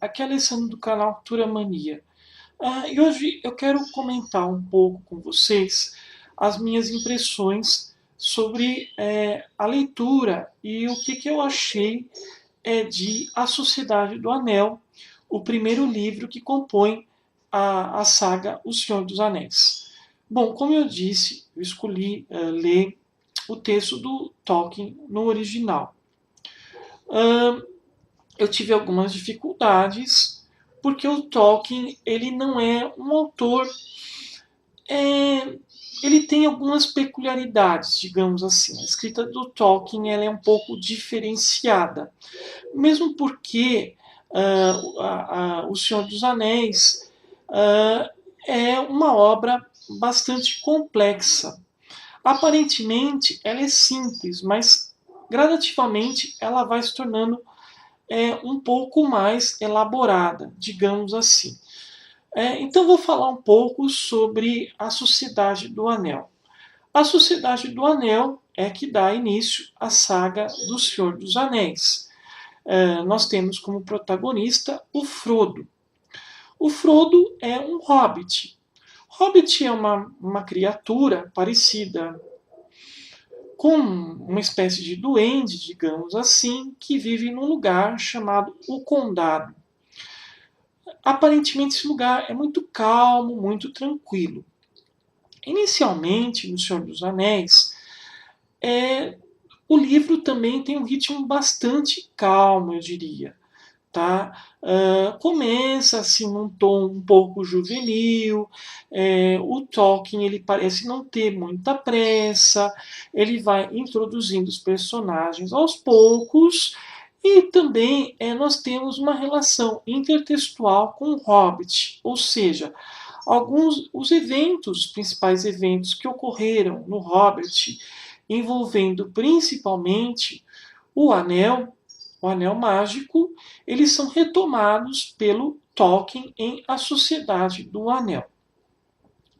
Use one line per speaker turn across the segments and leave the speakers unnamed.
aqui é Alessandro do canal Cultura Mania. E hoje eu quero comentar um pouco com vocês as minhas impressões sobre a leitura e o que eu achei de A Sociedade do Anel, o primeiro livro que compõe a saga O Senhor dos Anéis. Bom, como eu disse, eu escolhi ler o texto do Tolkien no original. Eu tive algumas dificuldades porque o Tolkien ele não é um autor, é, ele tem algumas peculiaridades, digamos assim. A escrita do Tolkien ela é um pouco diferenciada, mesmo porque O Senhor dos Anéis é uma obra bastante complexa. Aparentemente ela é simples, mas gradativamente ela vai se tornando um pouco mais elaborada, digamos assim. Então vou falar um pouco sobre a Sociedade do Anel. A Sociedade do Anel é que dá início à saga do Senhor dos Anéis. Nós temos como protagonista o Frodo. O Frodo é um hobbit. Hobbit é uma criatura parecida com uma espécie de duende, digamos assim, que vive num lugar chamado o Condado. Aparentemente esse lugar é muito calmo, muito tranquilo. Inicialmente, no Senhor dos Anéis, o livro também tem um ritmo bastante calmo, eu diria. Tá? Começa assim num tom um pouco juvenil. O Tolkien ele parece não ter muita pressa. Ele vai introduzindo os personagens aos poucos. E também nós temos uma relação intertextual com o Hobbit, ou seja, alguns os eventos, os principais eventos que ocorreram no Hobbit, envolvendo principalmente o Anel, o Anel Mágico, eles são retomados pelo Tolkien em A Sociedade do Anel.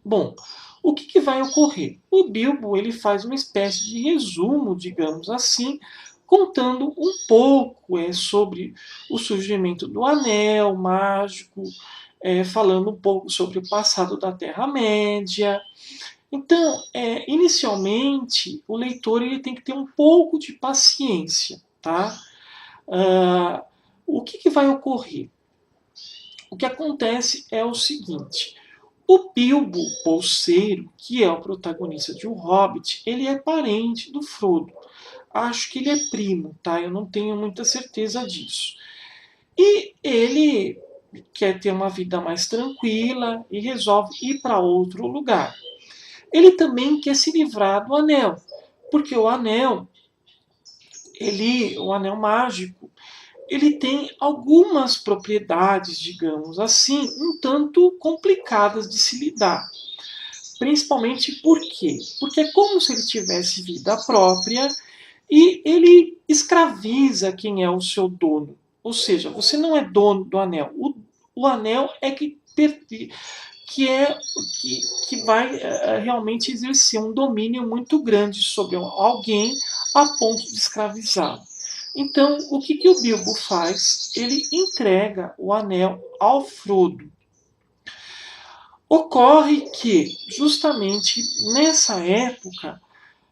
Bom, o que vai ocorrer? O Bilbo ele faz uma espécie de resumo, digamos assim, contando um pouco sobre o surgimento do Anel Mágico, falando um pouco sobre o passado da Terra-média. Então, inicialmente, o leitor ele tem que ter um pouco de paciência, tá? O que vai ocorrer? O que acontece é o seguinte: o Bilbo Bolseiro, que é o protagonista de O Hobbit, ele é parente do Frodo. Acho que ele é primo, tá? Eu não tenho muita certeza disso. E ele quer ter uma vida mais tranquila e resolve ir para outro lugar. Ele também quer se livrar do anel, porque o anel mágico, ele tem algumas propriedades, digamos assim, um tanto complicadas de se lidar. Principalmente por quê? Porque é como se ele tivesse vida própria e ele escraviza quem é o seu dono. Ou seja, você não é dono do anel. O anel é que é que vai realmente exercer um domínio muito grande sobre alguém a ponto de escravizá-lo. Então, o que o Bilbo faz? Ele entrega o anel ao Frodo. Ocorre que, justamente nessa época,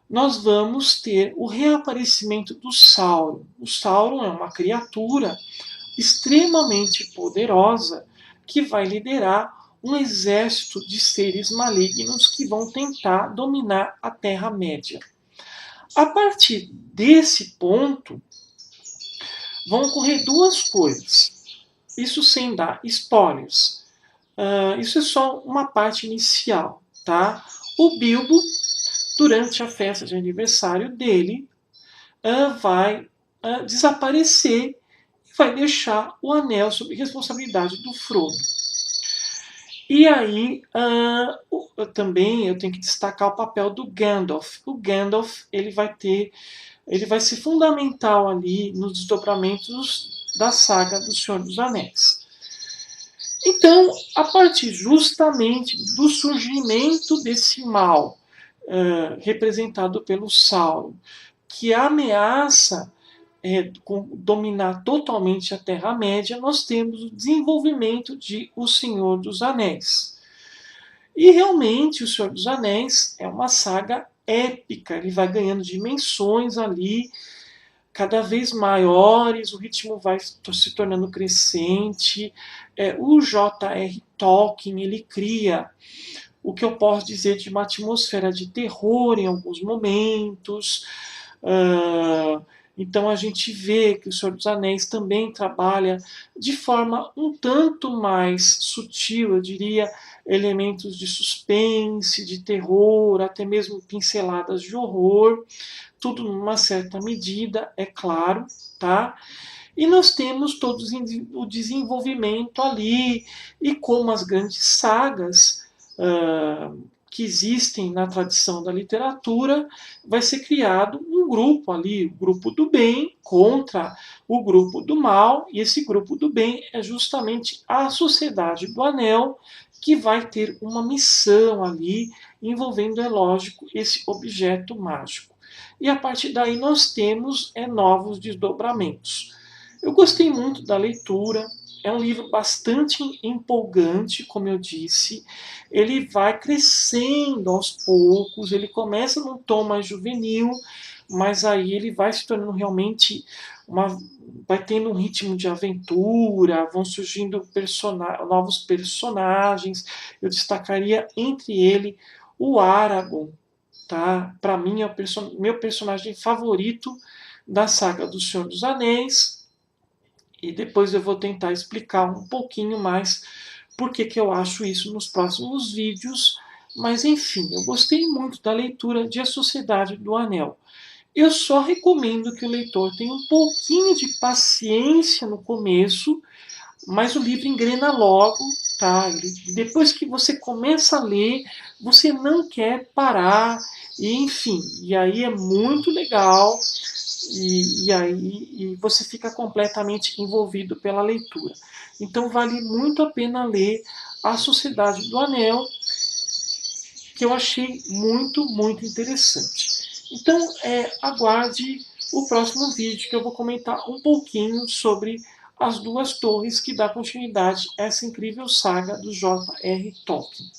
nós vamos ter o reaparecimento do Sauron. O Sauron é uma criatura extremamente poderosa que vai liderar um exército de seres malignos que vão tentar dominar a Terra-média. A partir desse ponto, vão ocorrer duas coisas. Isso sem dar spoilers. Isso é só uma parte inicial, tá? O Bilbo, durante a festa de aniversário dele, vai desaparecer e vai deixar o anel sob responsabilidade do Frodo. E aí, também eu tenho que destacar o papel do Gandalf. O Gandalf ele vai ser fundamental ali nos desdobramentos da saga do Senhor dos Anéis. Então, a partir justamente do surgimento desse mal, representado pelo Sauron, que ameaça dominar totalmente a Terra-média, nós temos o desenvolvimento de O Senhor dos Anéis. E realmente O Senhor dos Anéis é uma saga épica, ele vai ganhando dimensões ali, cada vez maiores, o ritmo vai se tornando crescente. O J.R. Tolkien ele cria o que eu posso dizer de uma atmosfera de terror em alguns momentos. Uh, então a gente vê que o Senhor dos Anéis também trabalha de forma um tanto mais sutil, eu diria, elementos de suspense, de terror, até mesmo pinceladas de horror, tudo numa certa medida, é claro, tá? E nós temos todo o desenvolvimento ali, e como as grandes sagas que existem na tradição da literatura, vai ser criado um grupo ali, o grupo do bem contra o grupo do mal, e esse grupo do bem é justamente a Sociedade do Anel, que vai ter uma missão ali, envolvendo, é lógico, esse objeto mágico. E a partir daí nós temos novos desdobramentos. Eu gostei muito da leitura, é um livro bastante empolgante, como eu disse. Ele vai crescendo aos poucos, ele começa num tom mais juvenil, mas aí ele vai se tornando realmente vai tendo um ritmo de aventura, vão surgindo novos personagens. Eu destacaria entre ele o Aragorn, tá? Para mim é o meu personagem favorito da saga do Senhor dos Anéis. E depois eu vou tentar explicar um pouquinho mais por que eu acho isso nos próximos vídeos. Mas enfim, eu gostei muito da leitura de A Sociedade do Anel. Eu só recomendo que o leitor tenha um pouquinho de paciência no começo, mas o livro engrena logo, tá? Depois que você começa a ler, você não quer parar, e enfim, e aí é muito legal, e aí você fica completamente envolvido pela leitura. Então vale muito a pena ler A Sociedade do Anel, que eu achei muito interessante. Então aguarde o próximo vídeo, que eu vou comentar um pouquinho sobre As Duas Torres, que dá continuidade a essa incrível saga do J.R. Tolkien.